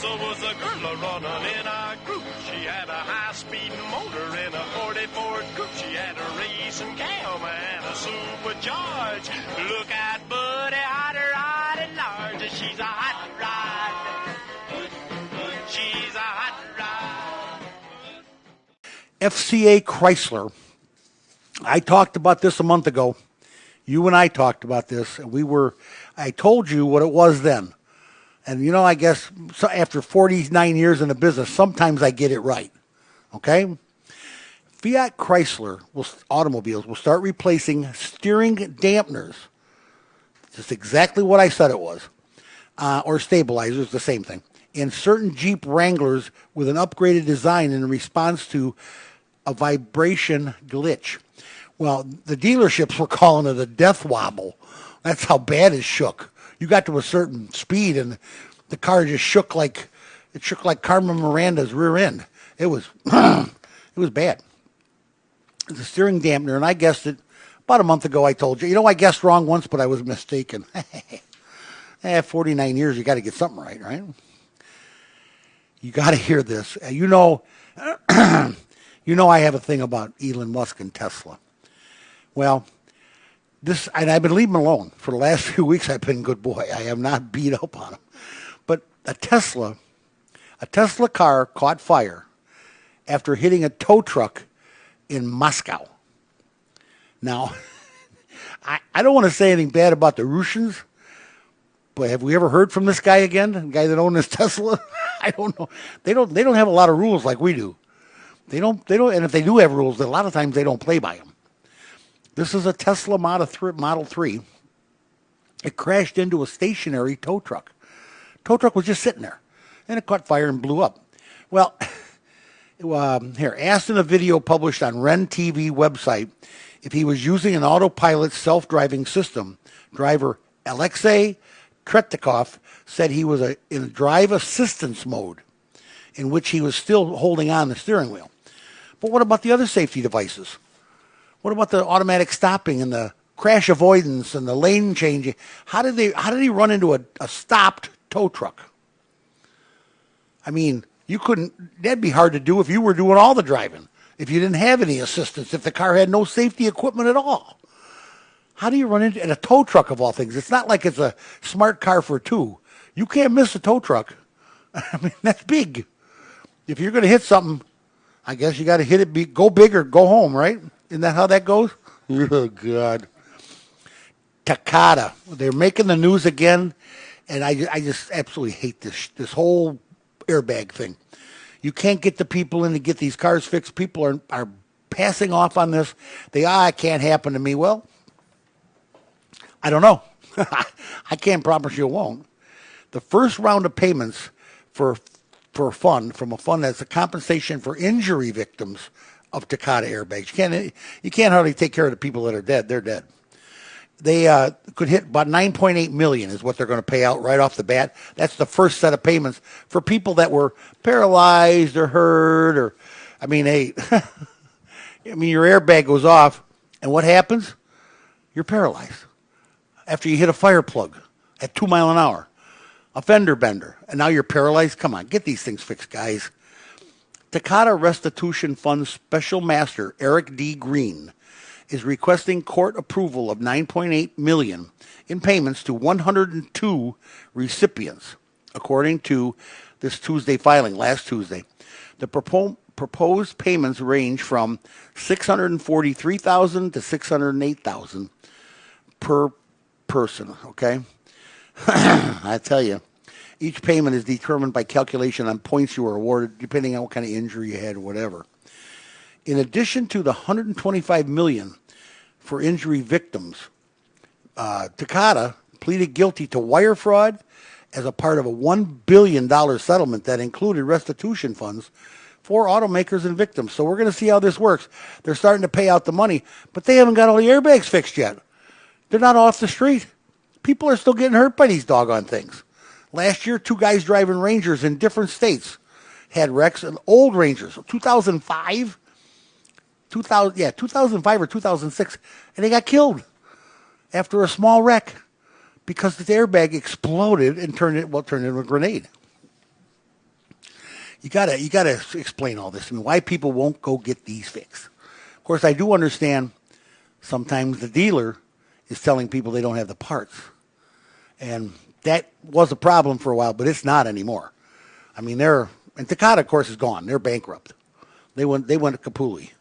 Was a girl running in a group. She had a high-speed motor in a 40 Ford coupe. She had a racing cam and a supercharged. Look at Buddy, hot rod and large. She's a hot rod. She's a hot rod. FCA Chrysler. I talked about this a month ago. You and I talked about this, and I told you what it was then. And, I guess after 49 years in the business, sometimes I get it right. Okay? Fiat Chrysler automobiles will start replacing steering dampeners. Just exactly what I said it was. Or stabilizers, the same thing. In certain Jeep Wranglers with an upgraded design in response to a vibration glitch. Well, the dealerships were calling it a death wobble. That's how bad it shook. You got to a certain speed, and the car just shook like Carmen Miranda's rear end. It was it was bad. It's a steering dampener, and I guessed it about a month ago. I told you. I guessed wrong once, but I was mistaken. 49 years, you got to get something right? You got to hear this. I have a thing about Elon Musk and Tesla. Well, and I've been leaving him alone. For the last few weeks, I've been good boy. I have not beat up on him. But a Tesla car caught fire after hitting a tow truck in Moscow. Now, I don't want to say anything bad about the Russians, but have we ever heard from this guy again? The guy that owned this Tesla? I don't know. They don't have a lot of rules like we do. They don't, and if they do have rules, a lot of times they don't play by them. This is a Tesla Model 3. It crashed into a stationary tow truck. Tow truck was just sitting there, and it caught fire and blew up. Well, asked in a video published on Ren TV website if he was using an autopilot self-driving system. Driver Alexei Tretikov said he was in drive assistance mode, in which he was still holding on the steering wheel. But what about the other safety devices? What about the automatic stopping and the crash avoidance and the lane changing? How did he run into a stopped tow truck? I mean, that'd be hard to do if you were doing all the driving, if you didn't have any assistance, if the car had no safety equipment at all. How do you run into a tow truck of all things? It's not like it's a smart car for two. You can't miss a tow truck. I mean, that's big. If you're going to hit something, I guess you got to hit it, go big or go home, right? Isn't that how that goes? Oh, God. Takata. They're making the news again, and I just absolutely hate this whole airbag thing. You can't get the people in to get these cars fixed. People are passing off on this. It can't happen to me. Well, I don't know. I can't promise you it won't. The first round of payments from a fund that's a compensation for injury victims of Takata airbags. You can't hardly take care of the people that are dead. They're dead. They could hit about $9.8 million is what they're going to pay out right off the bat. That's the first set of payments for people that were paralyzed or hurt your airbag goes off, and what happens? You're paralyzed after you hit a fire plug at 2 miles an hour, a fender bender, and now you're paralyzed. Come on, get these things fixed, guys. Takata Restitution Fund Special Master Eric D. Green is requesting court approval of $9.8 million in payments to 102 recipients, according to this Tuesday filing, last Tuesday. The proposed payments range from $643,000 to $608,000 per person, okay? I tell you, each payment is determined by calculation on points you were awarded, depending on what kind of injury you had or whatever. In addition to the $125 million for injury victims, Takata pleaded guilty to wire fraud as a part of a $1 billion settlement that included restitution funds for automakers and victims. So we're going to see how this works. They're starting to pay out the money, but they haven't got all the airbags fixed yet. They're not off the street. People are still getting hurt by these doggone things. Last year, 2 guys driving Rangers in different states had wrecks, and old Rangers, 2005 or 2006, and they got killed. after a small wreck because the airbag exploded and turned into a grenade. You gotta explain all this. I mean, why people won't go get these fixed. Of course, I do understand sometimes the dealer is telling people they don't have the parts. And that was a problem for a while, but it's not anymore. I mean, and Takata, of course, is gone. They're bankrupt. They went kapooey.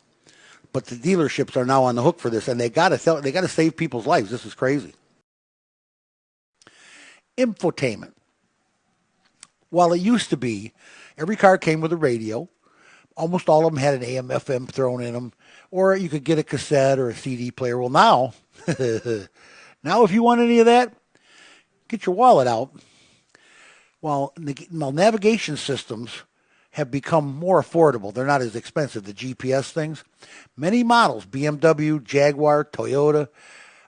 But the dealerships are now on the hook for this, and they gotta save people's lives. This is crazy. Infotainment. While it used to be, every car came with a radio. Almost all of them had an AM, FM thrown in them, or you could get a cassette or a CD player. Well, now, now if you want any of that, get your wallet out. While navigation systems have become more affordable, they're not as expensive, the GPS things. Many models, BMW, Jaguar, Toyota,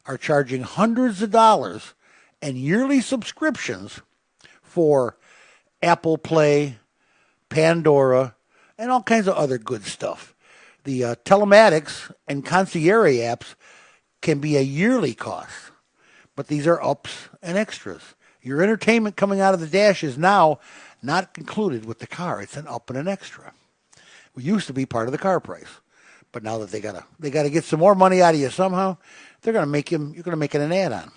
are charging hundreds of dollars and yearly subscriptions for Apple Play, Pandora, and all kinds of other good stuff. The telematics and concierge apps can be a yearly cost, but these are ups and extras. Your entertainment coming out of the dash is now not included with the car. It's an up and an extra. It used to be part of the car price, but now that they gotta get some more money out of you somehow, you're gonna make it an add-on.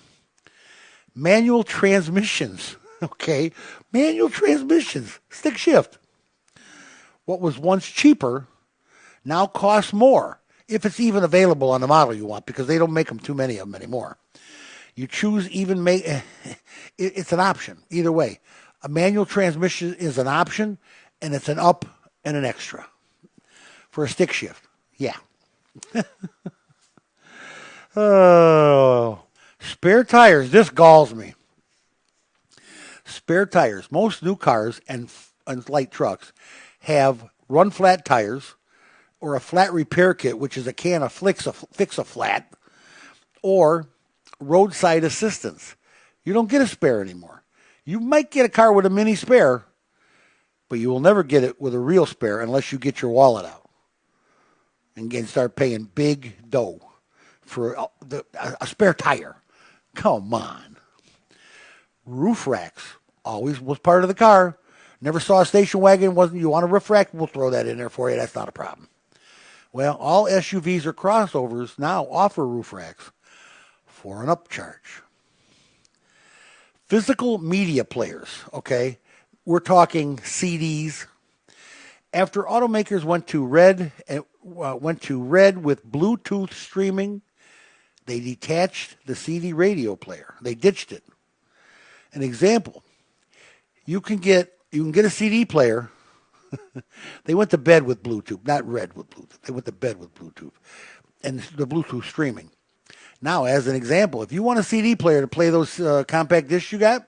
Manual transmissions, okay, manual transmissions, stick shift. What was once cheaper now costs more, if it's even available on the model you want, because they don't make them too many of them anymore. You choose it's an option either way. A manual transmission is an option, and it's an up and an extra for a stick shift. Yeah. Oh, spare tires. This galls me. Spare tires. Most new cars and light trucks have run flat tires or a flat repair kit, which is a can of fix a flat, or roadside assistance. You don't get a spare anymore. You might get a car with a mini spare, but you will never get it with a real spare unless you get your wallet out and start paying big dough for a spare tire. Come on. Roof racks always was part of the car. Never saw a station wagon. You want a roof rack? We'll throw that in there for you. That's not a problem. Well, all SUVs or crossovers now offer roof racks for an upcharge. Physical media players, okay? We're talking CDs. After automakers went to red with Bluetooth streaming, they detached the CD radio player. They ditched it. An example, you can get a CD player. They went to bed with Bluetooth, not red with Bluetooth. They went to bed with Bluetooth and the Bluetooth streaming. Now, as an example, if you want a CD player to play those compact discs you got,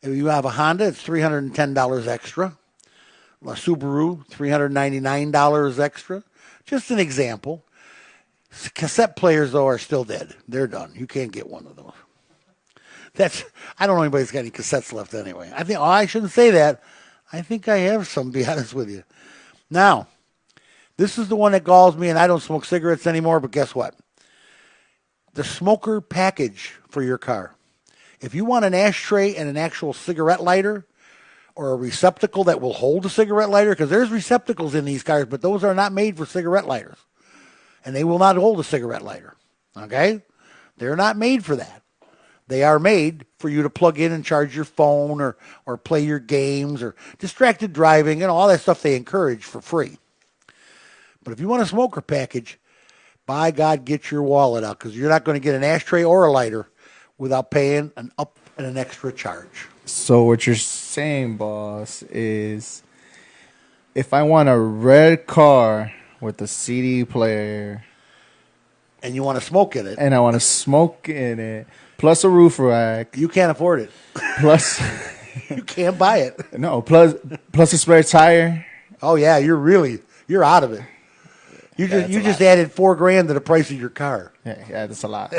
if you have a Honda, it's $310 extra. A Subaru, $399 extra. Just an example. Cassette players, though, are still dead. They're done. You can't get one of those. I don't know anybody's got any cassettes left anyway. I shouldn't say that. I think I have some, to be honest with you. Now, this is the one that galls me, and I don't smoke cigarettes anymore, but guess what? The smoker package for your car. If you want an ashtray and an actual cigarette lighter or a receptacle that will hold a cigarette lighter, because there's receptacles in these cars, but those are not made for cigarette lighters. And they will not hold a cigarette lighter. Okay? They're not made for that. They are made for you to plug in and charge your phone or play your games or distracted driving and all that stuff they encourage for free. But if you want a smoker package, by God, get your wallet out, because you're not going to get an ashtray or a lighter without paying an up and an extra charge. So what you're saying, boss, is if I want a red car with a CD player and you want to smoke in it, and I want to smoke in it, plus a roof rack, you can't afford it. Plus, you can't buy it. No, plus a spare tire. Oh yeah, you're out of it. You just added $4,000 to the price of your car. Yeah, that's a lot.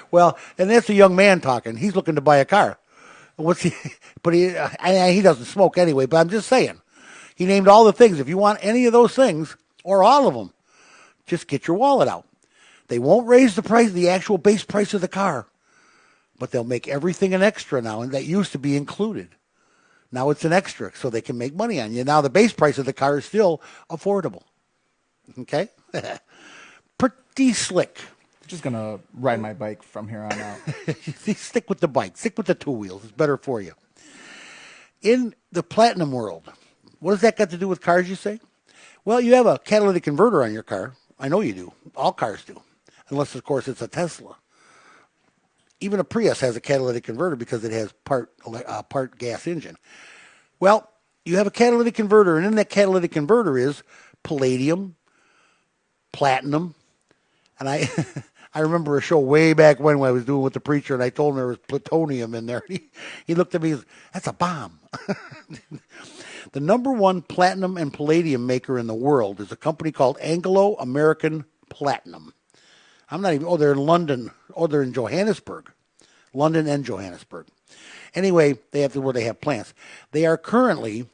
Well, and that's a young man talking. He's looking to buy a car. What's he? But he doesn't smoke anyway. But I'm just saying, he named all the things. If you want any of those things or all of them, just get your wallet out. They won't raise the price, the actual base price of the car, but they'll make everything an extra now, and that used to be included. Now it's an extra, so they can make money on you. Now the base price of the car is still affordable. Okay? Pretty slick. Just going to ride my bike from here on out. Stick with the bike. Stick with the two wheels. It's better for you. In the platinum world, what does that got to do with cars, you say? Well, you have a catalytic converter on your car. I know you do. All cars do. Unless, of course, it's a Tesla. Even a Prius has a catalytic converter because it has part gas engine. Well, you have a catalytic converter, and in that catalytic converter is palladium, platinum, and I I remember a show way back when I was doing with the preacher, and I told him there was plutonium in there. He looked at me, that's a bomb. The number one platinum and palladium maker in the world is a company called Anglo-American Platinum. I'm not even, they're in London. They're in Johannesburg. London and Johannesburg. Anyway, they have where they have plants. They are currently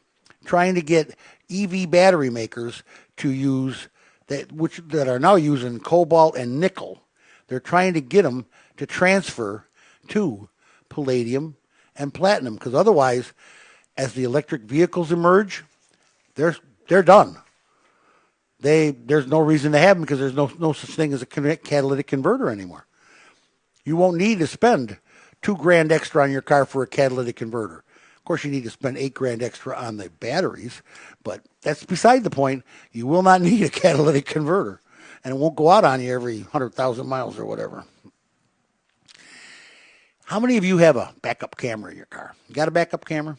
trying to get EV battery makers to use that are now using cobalt and nickel. They're trying to get them to transfer to palladium and platinum, because otherwise, as the electric vehicles emerge, they're done. There's no reason to have them because there's no such thing as a catalytic converter anymore. You won't need to spend $2,000 extra on your car for a catalytic converter. Of course, you need to spend $8,000 extra on the batteries, but that's beside the point. You will not need a catalytic converter, and it won't go out on you every 100,000 miles or whatever. How many of you have a backup camera in your car? You got a backup camera?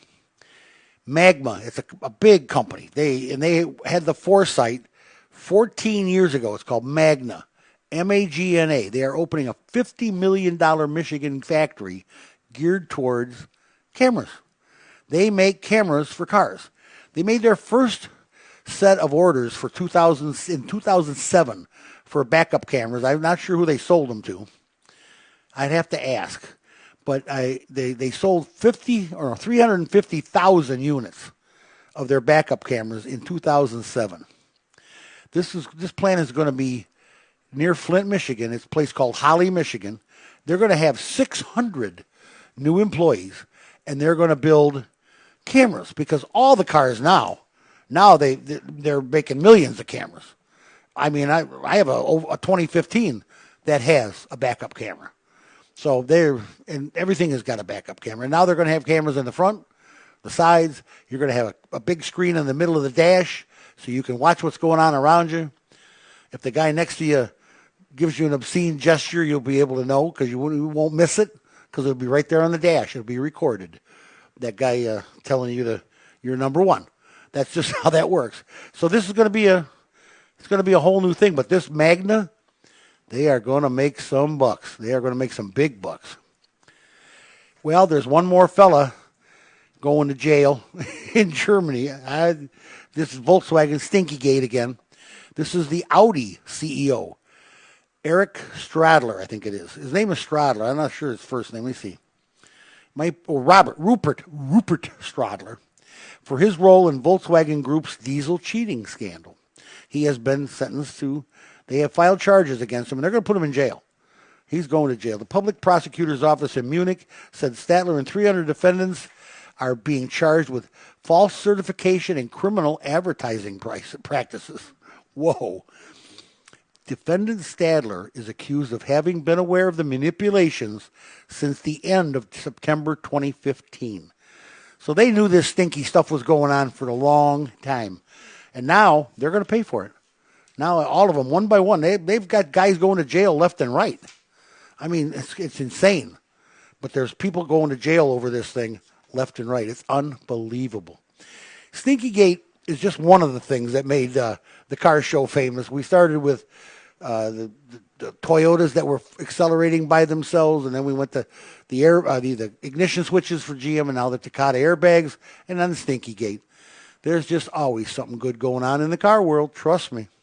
Magma, it's a big company. They had the foresight 14 years ago. It's called Magna, M-A-G-N-A. They are opening a $50 million Michigan factory geared towards cameras. They make cameras for cars. They made their first set of orders for 2007 for backup cameras. I'm not sure who they sold them to. I'd have to ask. But they sold 350,000 units of their backup cameras in 2007. This plant is going to be near Flint, Michigan. It's a place called Holly, Michigan. They're going to have 600 new employees, and they're going to build cameras because all the cars now they're making millions of cameras. I mean, I have a 2015 that has a backup camera. So and everything has got a backup camera. And now they're going to have cameras in the front, the sides. You're going to have a big screen in the middle of the dash so you can watch what's going on around you. If the guy next to you gives you an obscene gesture, you'll be able to know because you won't miss it because it'll be right there on the dash. It'll be recorded. That guy telling you you're number one. That's just how that works. So this is going to be a whole new thing. But this Magna, they are going to make some bucks. They are going to make some big bucks. Well, there's one more fella going to jail in Germany. This is Volkswagen Stinkygate again. This is the Audi CEO, Eric Stradler, I think it is. His name is Stradler. I'm not sure his first name. Let me see. Rupert Stradler, for his role in Volkswagen Group's diesel cheating scandal. He has been sentenced to. They have filed charges against him, and they're going to put him in jail. He's going to jail. The public prosecutor's office in Munich said Stadler and 300 defendants are being charged with false certification and criminal advertising practices. Whoa. Defendant Stadler is accused of having been aware of the manipulations since the end of September 2015. So they knew this stinky stuff was going on for a long time. And now they're going to pay for it. Now, all of them, one by one, they've got guys going to jail left and right. I mean, it's insane. But there's people going to jail over this thing left and right. It's unbelievable. Stinkygate is just one of the things that made the car show famous. We started with the Toyotas that were accelerating by themselves, and then we went to the ignition switches for GM, and now the Takata airbags, and then the Stinkygate. There's just always something good going on in the car world, trust me.